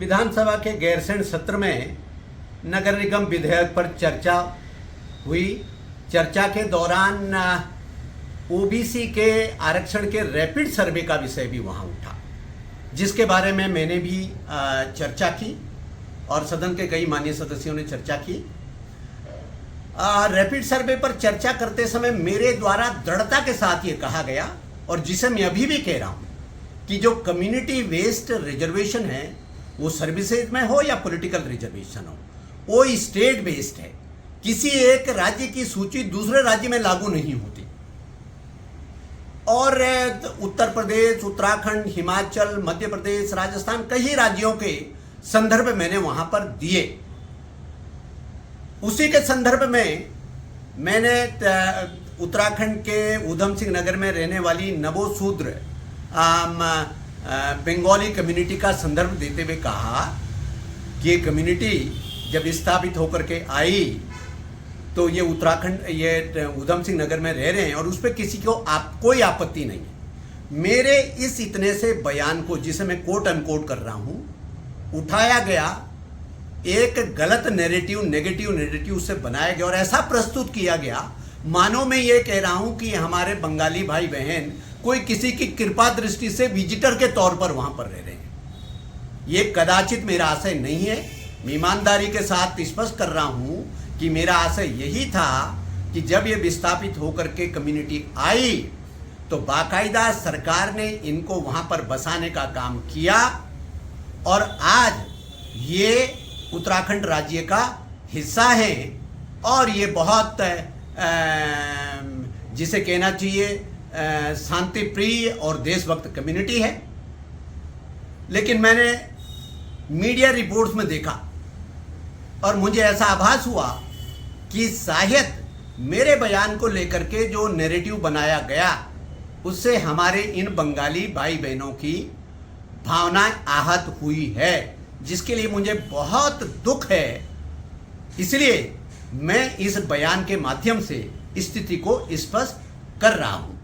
विधानसभा के गैरसैंण सत्र में नगर निगम विधेयक पर चर्चा हुई। चर्चा के दौरान ओबीसी के आरक्षण के रैपिड सर्वे का विषय भी वहां उठा, जिसके बारे में मैंने भी चर्चा की और सदन के कई माननीय सदस्यों ने चर्चा की। रैपिड सर्वे पर चर्चा करते समय मेरे द्वारा दृढ़ता के साथ ये कहा गया, और जिसे मैं अभी भी कह रहा हूं, कि जो कम्युनिटी बेस्ड रिजर्वेशन है वो सर्विसेज में हो या पॉलिटिकल रिजर्वेशन हो, वो स्टेट बेस्ड है। किसी एक राज्य की सूची दूसरे राज्य में लागू नहीं होती। और उत्तर प्रदेश, उत्तराखंड, हिमाचल, मध्य प्रदेश, राजस्थान, कई राज्यों के संदर्भ मैंने वहां पर दिए। उसी के संदर्भ में मैंने उत्तराखंड के ऊधम सिंह नगर में रहने वाली नवोशूद्र बंगाली कम्युनिटी का संदर्भ देते हुए कहा कि ये कम्युनिटी जब स्थापित होकर के आई तो ये उत्तराखंड, ये ऊधम सिंह नगर में रह रहे हैं और उस पर किसी को कोई आपत्ति नहीं है। मेरे इस इतने से बयान को, जिसे मैं कोट अनकोट कर रहा हूं, उठाया गया, एक गलत नैरेटिव, नेगेटिव नैरेटिव से बनाया गया और ऐसा प्रस्तुत किया गया मानो मैं ये कह रहा हूं कि हमारे बंगाली भाई बहन कोई किसी की कृपा दृष्टि से विजिटर के तौर पर वहां पर रह रहे हैं। ये कदाचित मेरा आशय नहीं है। मैं ईमानदारी के साथ स्पष्ट कर रहा हूं कि मेरा आशय यही था कि जब ये विस्थापित होकर के कम्युनिटी आई तो बाकायदा सरकार ने इनको वहां पर बसाने का काम किया और आज ये उत्तराखंड राज्य का हिस्सा है और ये बहुत जिसे कहना चाहिए शांति प्रिय और देशभक्त कम्युनिटी है। लेकिन मैंने मीडिया रिपोर्ट्स में देखा और मुझे ऐसा आभास हुआ कि शायद मेरे बयान को लेकर के जो नैरेटिव बनाया गया उससे हमारे इन बंगाली भाई बहनों की भावनाएं आहत हुई है, जिसके लिए मुझे बहुत दुख है। इसलिए मैं इस बयान के माध्यम से स्थिति को स्पष्ट कर रहा हूं।